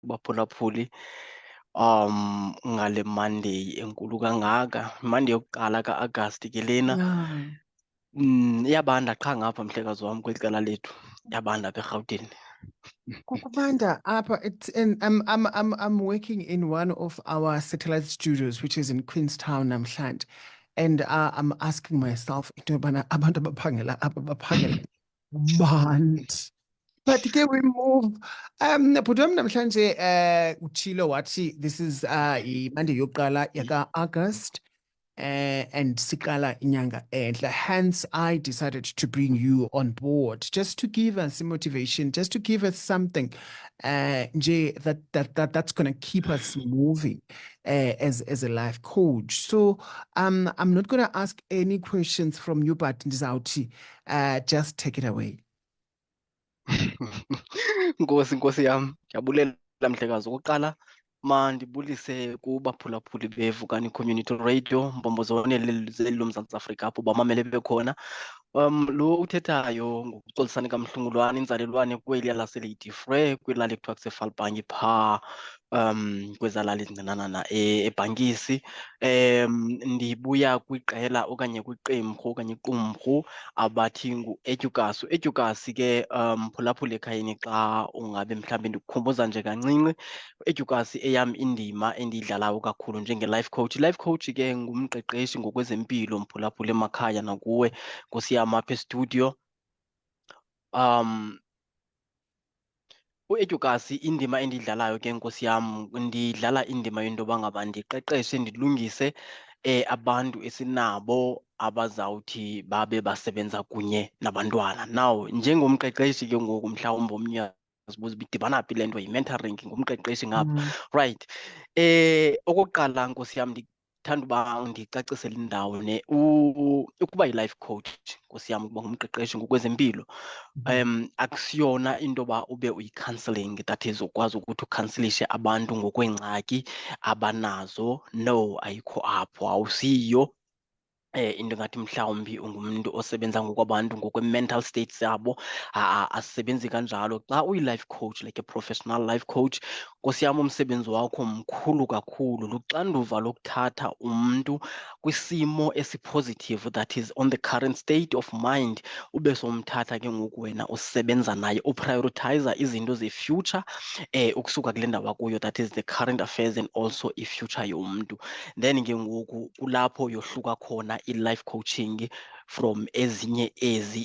kubaphulaphuli ngale Monday enkulu kangaka, Monday yokuqala kaAgasti ke lena. Yeah. Iyabanda qha ngapha mhlekazi wami kweli cala lethu. Iyabanda apha eRhawutini. Kukubanda apha it's in I'm working in one of our satellite studios which is in Queenstown namhlanje, and I'm asking myself into yobana abantu abaphangela apha baphangela band. But ke we move. Bhuti wam namhlanje utshilo wathi this is Monday yokuqala yaka-August. And siqala inyanga enhle. Hence, I decided to bring you on board just to give us some motivation, just to give us something nje that's going to keep us moving as a life coach. So I'm not going to ask any questions from you, but ndizawuthi just take it away. Nkosi yami, ndiyabulela mhlekazi. Okokuqala, mandibulise kubaphulaphuli beVukani Community Radio, Mbombozwane zeli loMzantsi Afrika apho bamamele bekhona. Lo uthethayo ngokucolisana kamhlungulwane inzalelwane kweliya laseLady Frere kwilali ekuthiwa kuseFalpangi phaa kwezalali ezincinanana eBhangisi. Ndibuya kwiqela okanye kwiqembu okanye iqumrhu abathi nguEdukas. uEdukas ke mphulaphuli ekhayeni xa ungabe mhlawumbi ndikukhumbuza nje kancinci. uEdukas eyam indima endiyidlalayo kakhulu njenge-life coach. Life coach ke ngumqeqeshi ngokwezempilo mphulaphuli emakhaya nakuwe Nkosi yam apha estudio. uEdukas indima endiyidlalayo ke Nkosi yam, ndidlala indima yento yoba ngaba ndiqeqeshe ndilungise abantu esinabo abazawuthi babe basebenza kunye nabantwana. Now njengomqeqeshi ke ngoku mhlawumbi omnye azibuza uba idibana phi le nto, yi-mentoring, ngumqeqeshi ngapha. Right. Okokuqala Nkosi yam ndithanda uba ndicacisele indawo ukuba yi-life coach Nkosi yam, ukuba ngumqeqeshi ngokwezempilo akusiyona into yoba ube uyi-counselling, that is ukwazi ukuthi ukhanselishe abantu ngokweengxaki abanazo. No, ayikho apho, awusiyiyo. Into engathi mhlawumbi ungumntu osebenza ngokwabantu ngokwe-mental states yabo. Asisebenzi kanjalo. Xa uyi-life coach, like a professional life coach, Nkosi yam, umsebenzi wakho mkhulu kakhulu. Luxanduva lokuthatha umntu kwisimo esipositive, that is on the current state of mind, ube somthatha ke ngoku wena usebenza naye, uprioritizer izinto ze-future ukusuka kule ndawo akuyo, that is the current affairs and also i-future yomntu. Then ke ngoku kulapho yohluka khona i-life coaching from ezinye ezi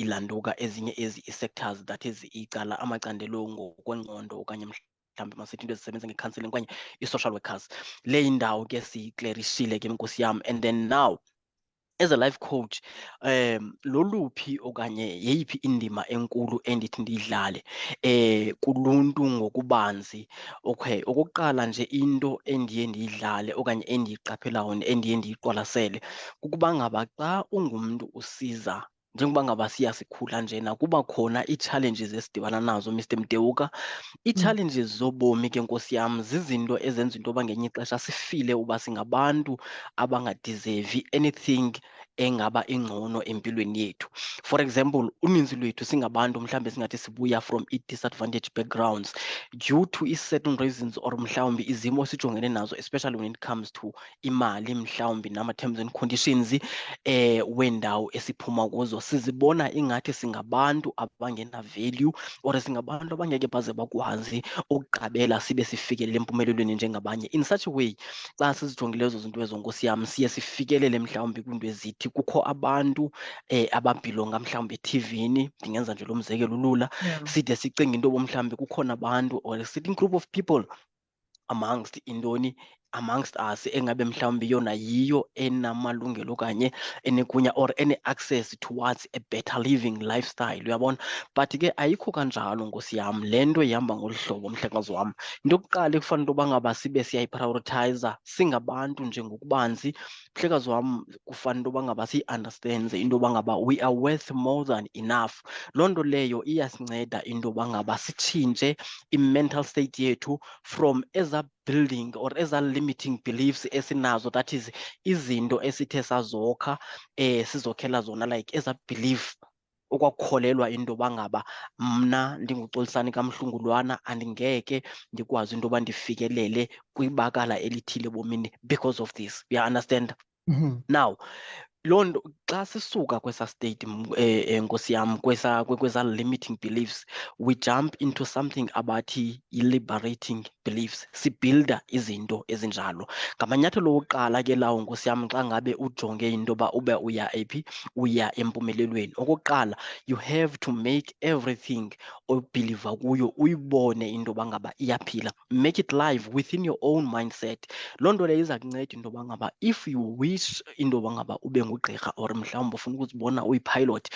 ilantuka, ezinye ezi ii-sectors, that is amacandelo ngokwengqondo okanye mhlawumbi masithi into ezisebenza nge-counselling okanye i-social workers. Le indawo ke siyiklerishile ke Nkosi yam. And then now as a life coach, loluphi okanye yeyiphi indima enkulu endithi ndiyidlale kuluntu ngokubanzi? Okay, okokuqala nje into endiye ndiyidlale okanye endiyiqaphelayo endiye ndiyiqwalasele kukuba ngaba xa ungumntu usiza, njengoba ngaba sikhula njena, kuba khona ii-challenges esidibana nazo Mr. Mdeuka. Ii-challenges zobomi ke Nkosi yam zizinto ezenza into yoba ngenye ixesha sifile uba singabantu abangadizevi anything engaba ingcono empilweni yethu. For example, uninzi lwethu singabantu mhlawumbi singathi sibuya from i-disadvantaged backgrounds due to certain reasons, or mhlawumbi izimo esijongene nazo, especially when it comes to imali mhlawumbi nama-terms and conditions wendawo esiphuma kuzo. Sizibona ingathi singabantu abangena-value or singabantu abangeke baze bakwazi ukuqabela sibe sifikelele empumelelweni njengabanye. In such a way, xa sizijongile ezo zinto ezo Nkosi yam, siye sifikelele mhlawumbi kwiinto ezithi kukho abantu ababhilonga mhlawumbi ethivini, ndingenza nje lo mzekelo ulula. Side sicinga into yoba mhlawumbi kukhona abantu or a certain group of people amongst us engabe mhlawumbi yona yiyo enamalungelo okanye enegunya or ene-access towards a better living lifestyle, uyabona. But ke ayikho kanjalo Nkosi yam, le nto ihamba ngolu hlobo mhlekazi wam. Into yokuqala ekufanele into yoba ngaba sibe siyayiprioritizer singabantu nje ngokubanzi, mhlekazi wam, kufanele into yoba ngaba siyi-understande into yoba ngaba we are worth more than enough. Loo nto leyo iyasinceda into yoba ngaba sitshintshe i-mental state yethu from building or limiting beliefs esinazo, that is izinto esithe sazokha sizokhela zona, like belief okwakukholelwa into yoba ngaba mna ndinguXolisani kaMhlungulwana andingeke ndikwazi into yoba ndifikelele kwibakala elithile ebomini because of this. You understand? Mhm. Now, loo nto xa sisuka kwesa state nkosi yam kweza limiting beliefs, we jump into something abathi yi-liberating beliefs. Sibuilda izinto ezinjalo. Ngamanyathelo okuqala ke lawo nkosi yam xa ngabe ujonge into yoba ube uya ephi, uya empumelelweni. Okokuqala, you have to make everything obhiliva kuyo uyibone into yoba ngaba iyaphila. Make it live within your own mindset. Loo nto leyo iza kunceda into yoba ngaba if you wish into yoba ngaba ube ngugqirha or mhlawumbi ufuna ukuzibona uyipilot,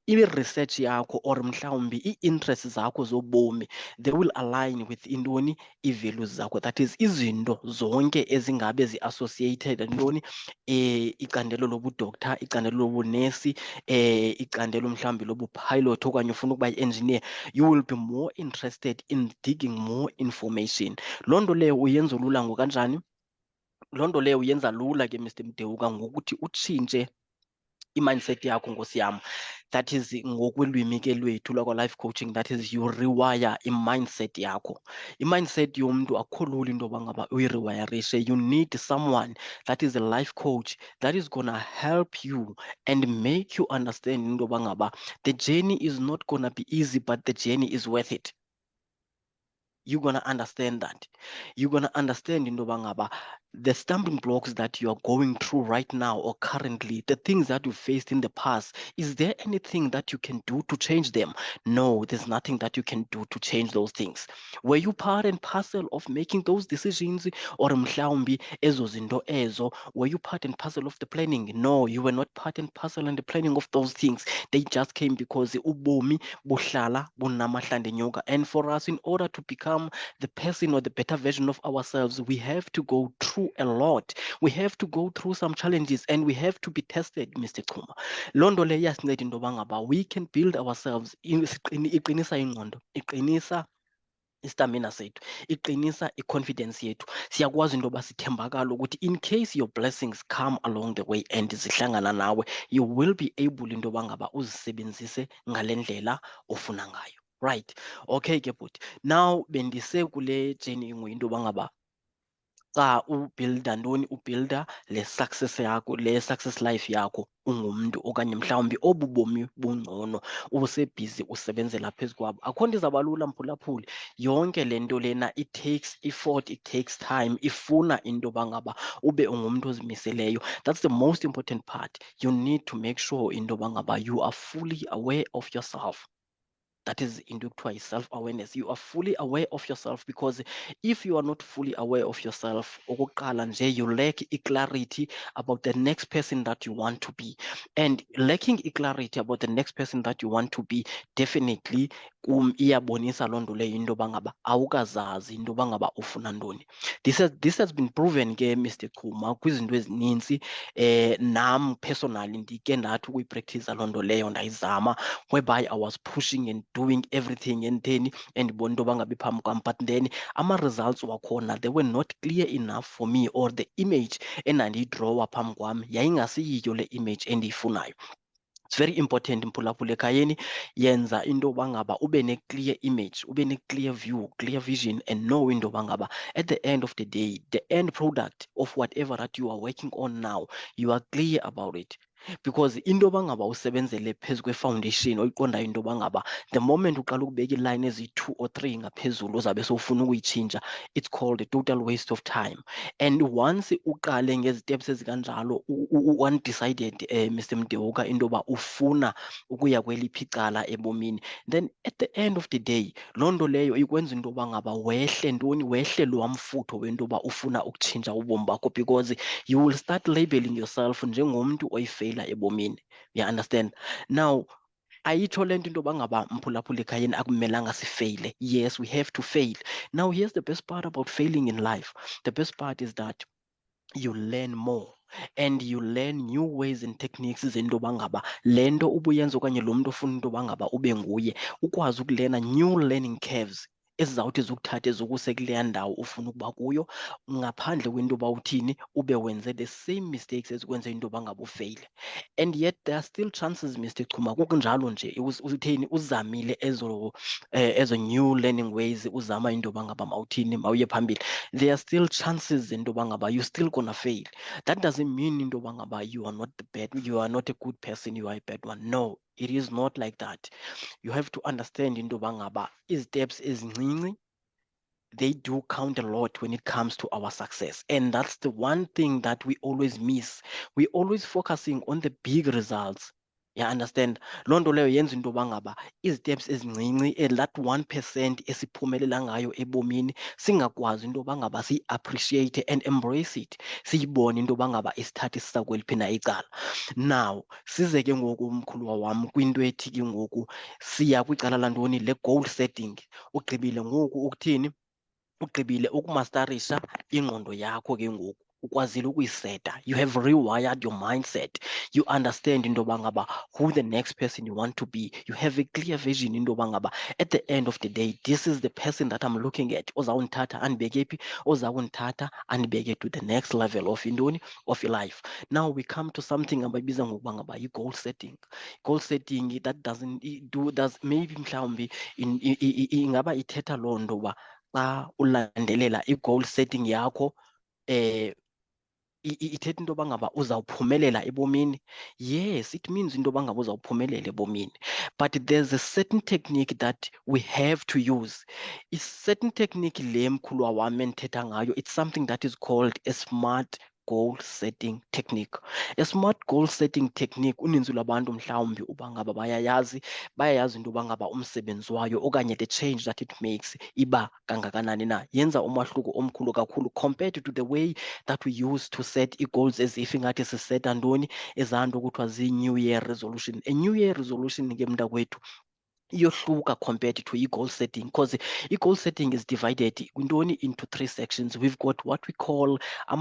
i-research yakho or mhlawumbi ii-interests zakho zobomi, they will align with intoni, ii-values zakho. That is, izinto zonke ezingabe zi-associated ntoni, icandelo lobudokta, icandelo lobunesi, icandelo mhlawumbi lobupilot okanye ufuna ukuba yi-engineer, you will be more interested in digging more information. Loo nto leyo uyenza lula ngokanjani? Loo nto leyo uyenza lula ke Mr. Mdeuka ngokuthi utshintshe i-mindset yakho nkosi yam. That is ngokwelwimi ke lwethu lakwa-life coaching, that is you rewire i-mindset yakho. I-mindset yomntu akukho lula into yoba ngaba uyirewayarishe. You need someone that is a life coach that is gonna help you and make you understand into yoba ngaba the journey is not gonna be easy, but the journey is worth it. You're gonna understand that. You're gonna understand into yoba ngaba the stumbling blocks that you are going through right now or currently, the things that you faced in the past, is there anything that you can do to change them? No, there's nothing that you can do to change those things. Were you part and parcel of making those decisions? Or mhlawumbi ezo zinto ezo, were you part and parcel of the planning? No, you were not part and parcel in the planning of those things. They just came because ubomi buhlala bunamahlande nyoka. And for us, in order to become the person or the better version of ourselves, we have to go through a lot. We have to go through some challenges and we have to be tested, Mr. Chuma. Londo le yasinceda into yoba ngaba we can build ourselves. Iqinisa ingqondo, iqinisa istamina sethu, iqinisa i-confidence yethu. Siyakwazi into yoba sithembakala ukuthi in case your blessings come along the way and zihlangana nawe, you will be able into yoba ngaba uzisebenzise ngale ndlela ofuna ngayo. Right. Okay ke bhuti. Now bendise kule journey into yoba ngaba xa ubuilda ntoni, ubuilda le success yakho, le success life yakho ungumntu okanye mhlawumbi obu bomi bungcono ubusebhizi usebenzela phezu kwabo. Akho nto izawuba lula mphulaphuli. Yonke le nto lena it takes effort, it takes time, ifuna into yoba ngaba ube ungumntu ozimiseleyo. That's the most important part. You need to make sure into yoba ngaba you are fully aware of yourself. That is into self-awareness. You are fully aware of yourself, because if you are not fully aware of yourself, okokuqala nje, you lack clarity about the next person that you want to be. And lacking clarity about the next person that you want to be, definitely iyabonisa loo nto leyo into yoba ngaba awukazazi into yoba ngaba ufuna ntoni. This has been proven ke Mr. Chuma kwizinto ezininzi. Nam personally ndike ndathi ukuyipractice loo nto leyo, ndayizama, whereby I was pushing and doing everything and ndibona into yoba ngaba iphambi kwam, but then ama-results wakhona, they were not clear enough for me, or the image endandiyidrawa phambi kwam yayingasiyiyo le image endiyifunayo. It's very important mphulaphula ekhayeni, yenza into yoba ngaba ube ne-clear image, ube ne-clear view, clear vision, and know into yoba ngaba at the end of the day, the end product of whatever that you are working on now, you are clear about it. Because into yoba ngaba usebenzele phezu kwe-foundation oyiqondayo into yoba ngaba the moment uqala ukubeka iiline ezi-2 or 3 ngaphezulu uzabe sowufuna ukuyitshintsha, it's called a total waste of time. And once uqale ngeziteps ezikanjalo, undecided Mr. Mdeuka into yoba ufuna ukuya kweliphi icala ebomini, then at the end of the day, loo nto leyo ikwenza into yoba ngaba wehle loo mfutho wento yoba ufuna ukutshintsha ubomi bakho, because you will start labeling yourself njengomntu oyifeyila ebomini. You understand? Now, ayitsho le nto into yoba ngaba mphulaphula ekhayeni akumelanga sifeyile. Yes, we have to fail. Now, here's the best part about failing in life. The best part is that you learn more and you learn new ways and techniques zento yoba ngaba le nto ubuyenza okanye lo mntu ofuna into yoba ngaba ube nguye ukwazi ukulena new learning curves ezizawuthi zikuthathe zikuse kuleya ndawo ufuna ukuba kuyo, ngaphandle kwento yoba uthini ube wenze the same mistakes ezikwenze into yoba ngaba ufeyile. And yet there are still chances, Mr. Chuma, kunjalo nje utheni uzamile ezo new learning ways, uzama into yoba ngaba mawuthini mawuye phambili, there are still chances into yoba ngaba you still gonna fail. That doesn't mean into yoba ngaba you are not a good person, you are a bad one. No, it is not like that. You have to understand into yoba ngaba isteps ezincinci, they do count a lot when it comes to our success. And that's the one thing that we always miss. We always focusing on the big results. Yeah, understand? Loo nto leyo yenza into yoba ngaba isteps ezincinci, that 1% esiphumelela ngayo ebomini, singakwazi into yoba ngaba siyi-appreciate and embrace it. Siyibone into yoba ngaba isithathe sisa kweliphi na icala. Now, size ke ngoku umkhuluwa wam kwinto ethi ke ngoku siya kwicala lantoni le goal setting. Ugqibile ngoku ukuthini? Ugqibile ukumasterisha ingqondo yakho ke ngoku, ukwazile ukuyiseta. You have rewired your mindset. You understand into yoba ngaba who the next person you want to be. You have a clear vision into yoba ngaba at the end of the day, this is the person that I'm looking at. Ozawundithatha andibeke phi? Ozawundithatha andibeke to the next level of intoni, of your life. Now we come to something abayibiza ngokuba ngaba yi-goal setting. Goal setting, that does maybe mhlawumbi ingaba ithetha loo nto uba xa ulandelela i-goal setting yakho, ithetha into yoba ngaba uzawuphumelela ebomini. Yes, it means into yoba ngaba uzawuphumelela ebomini. But there's a certain technique that we have to use. A certain technique le mkhulwa wam endithetha ngayo, it's something that is called a smart goal setting technique. A smart goal setting technique, uninzi lwabantu mhlawumbi uba ngaba bayayazi into yoba ngaba umsebenzi wayo okanye the change that it makes iba kangakanani na. Yenza umahluko omkhulu kakhulu compared to the way that we used to set i-goals as if ingathi siseta ntoni, ezaa nto kuthiwa zii-New Year resolution. A New Year resolution ke mntakwethu iyohluka compared to i-goal setting, because i-goal setting is divided into 3 sections. We've got what we call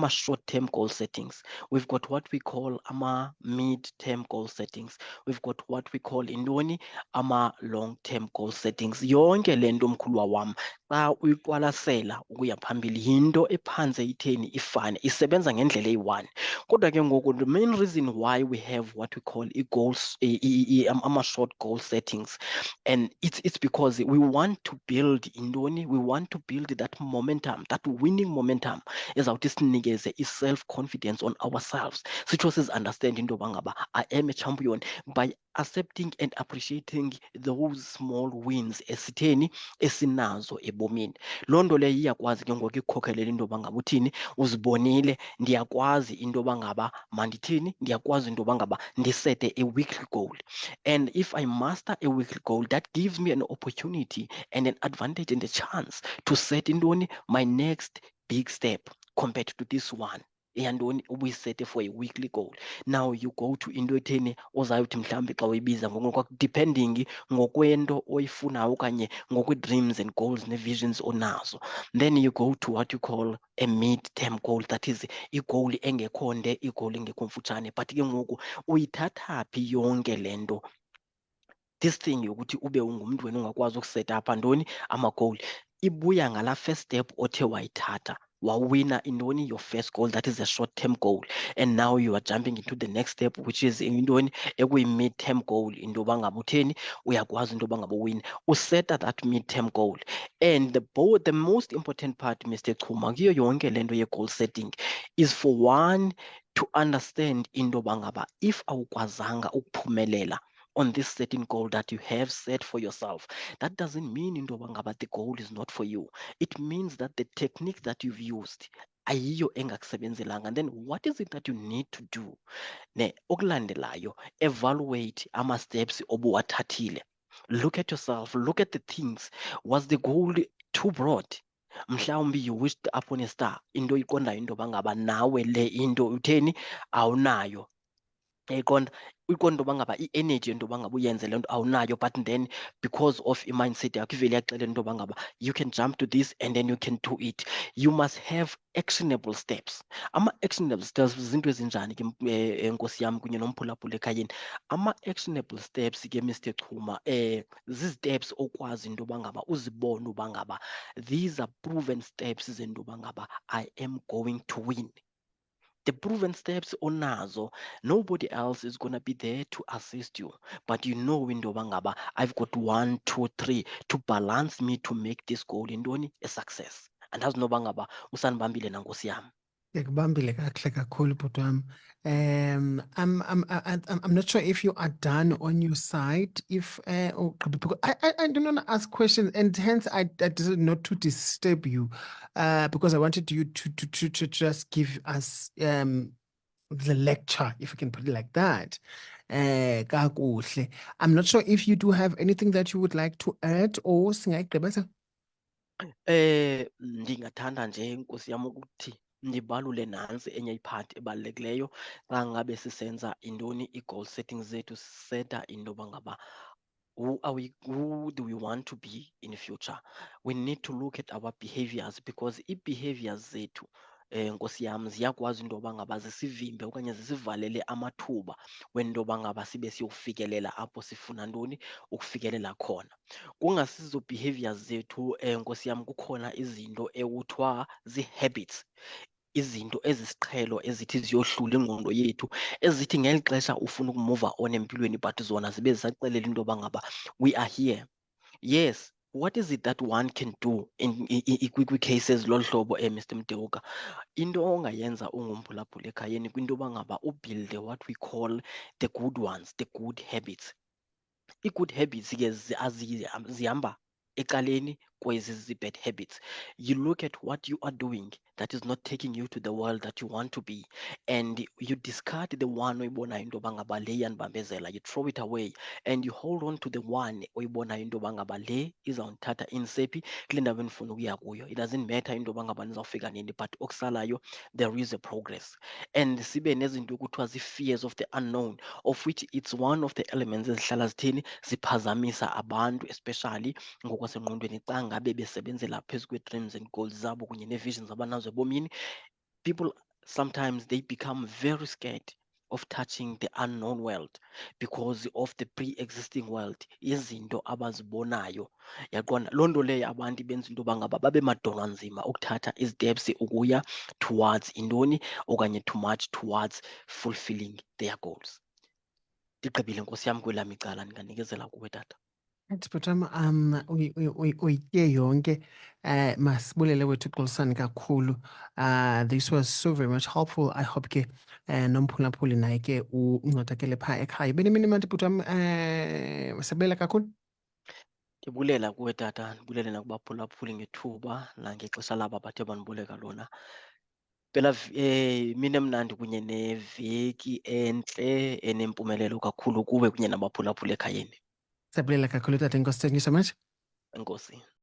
short-term goal settings. We've got what we call mid-term goal settings. We've got what we call long-term goal settings. Yonke le nto mkhulwa wam xa uyiqwalasela ukuya phambili yinto ephantse itheni ifane, isebenza ngendlela eyi-one. Kodwa ke ngoku the main reason why we have what we call i-goals, short goal settings, and it's because we want to build intoni, we want to build that momentum, that winning momentum, ezawuthi sinikeze i-self-confidence on ourselves. Sitsho sizi-understand into yoba ngaba I am a champion by accepting and appreciating those small wins esinazo ebomini. Loo nto leyo iyakwazi ke ngoku ikukhokelela into yoba ngaba uthini, uzibonile ndiyakwazi into yoba ngaba mandithini, ndiyakwazi into yoba ngaba ndisete a weekly goal. And if I master a weekly goal, that gives me an opportunity and an advantage and a chance to set intoni, my next big step compared to this one. Eyantoni ubuyisete for a weekly goal. Now you go to into etheni ozayothi mhlawumbi xa uyibiza depending ngokwento oyifunayo okanye ngokwe-dreams and goals ne-visions onazo. Then you go to what you call a mid-term goal, that is i-goal engekho nde, i-goal engekho mfutshane. But ke ngoku uyithatha phi yonke le nto? This thing yokuthi ube ungumntu wena ungakwazi ukuseta apha ntoni ama-goal, ibuya ngala first step othe wayithatha. Wawina intoni, your first goal, that is a short-term goal, and now you are jumping into the next step, which is intoni, ekuyi-mid-term goal. Into yoba ngaba utheni, uyakwazi into yoba ngaba uwine, useta that mid-term goal. And the most important part, Mr. Chuma, kuyo yonke le nto ye-goal setting is for one to understand into yoba ngaba if awukwazanga ukuphumelela on this certain goal that you have set for yourself, that doesn't mean into yoba ngaba the goal is not for you. It means that the technique that you've used ayiyo engakusebenzelanga. And then what is it that you need to do? Ne okulandelayo, evaluate ama-steps obuwathathile. Look at yourself, look at the things. Was the goal too broad? Mhlawumbi you wished upon a star, into iqondayo into yoba ngaba nawe le into utheni awunayo. Yayiqonda? Uyiqonda intoba ngaba i-energy yentoba ngaba uyenze le nto awunayo, but then because of i-mindset yakho ivele iyakuxelela intoba ngaba you can jump to this and then you can do it. You must have actionable steps. Ama-actionable steps zinto ezinjani ke nkosi yam kunye nomphulaphula ekhayeni? Ama-actionable steps ke Mr. Chuma zii-steps okwazi intoba ngaba uzibone uba ngaba these are proven steps zentoba ngaba I am going to win. The proven steps onazo, nobody else is gonna be there to assist you. But you know intoba ngaba I've got 1, 2, 3 to balance me to make this goal intoni a success. Andazi noba ngaba usandibambile na nkosi yam. Ngikubambile kakuhle kakhulu bhuti wam. I'm not sure if you are done on your side. If because I do not ask questions, and hence I decided not to disturb you, because I wanted you to just give us the lecture, if you can put it like that. Kakuhle. I'm not sure if you do have anything that you would like to add, or singayigqibeza. Ndingathanda nje nkosi yam ukuthi ndibalule nantsi enye iphathi ebalulekileyo xa ngabe sisenza intoni ii-goal settings zethu, siseta intoba ngaba who do we want to be in future. We need to look at our behaviors because ii-behaviors zethu nkosi yam ziyakwazi intoba ngaba zisivimbe okanye zisivalele amathuba wentoba ngaba sibe siyofikelela apho sifuna ntoni ukufikelela khona. Kungasizo behaviors zethu nkosi yam kukhona izinto ekuthiwa zii-habits. Izinto ezisiqhelo ezithi ziyohlula ingqondo yethu, ezithi ngeli xesha ufuna ukumuva on empilweni but zona zibe zisakuxelela intoba ngaba we are here. Yes, what is it that one can do in kwii-cases lolu hlobo Mr. Mdeuka? Into ongayenza ungumphulaphula ekhayeni kwinto yoba ngaba ubhilde what we call the good ones, the good habits. Ii-good habits ke zihamba ecaleni kwezi zii-bad habits. You look at what you are doing that is not taking you to the world that you want to be, and you discard the one oyibonayo into yoba ngaba le iyandibambezela, you throw it away and you hold on to the one oyibonayo into yoba ngaba le izawundithatha indisephi kule ndawo endifuna ukuya kuyo. It doesn't matter into yoba ngaba nizawufika nini, but okusalayo there is a progress. And sibe nezinto ekuthiwa zii-fears of the unknown, of which it's one of the elements ezihlala zithini ziphazamisa abantu, especially ngokwasengqondweni xa ngabe besebenzela phezu kwee-dreams and goals zabo kunye nee-visions abanazo ebomini. People sometimes they become very scared of touching the unknown world because of the pre-existing world, izinto abazibonayo. Yaqonda? Loo nto leyo abantu ibenza into yoba ngaba babe madolwanzima ukuthatha iziteps ukuya towards intoni okanye too much towards fulfilling their goals. Ndigqibile nkosi yam kwelam icala, ndinganikezela kuwe tata. Right, bhuti wam, uyitye yonke. Masibulele wethu uXolisani kakhulu. This was so very much helpful. I hope ke nomphulaphuli naye ke uncedakele phaa ekhaya. Benemini imandi bhuti wam, siyabulela kakhulu. Ndibulela kuwe tata, ndibulele nakubaphulaphuli ngethuba nangexesha labo abathe bandiboleka lona. Phela imini emnandi kunye neveki entle enempumelelo kakhulu kuwe kunye nabaphulaphuli ekhayeni. Siyabulela kakhulu tata, enkosi. Thank you so much. Enkosi.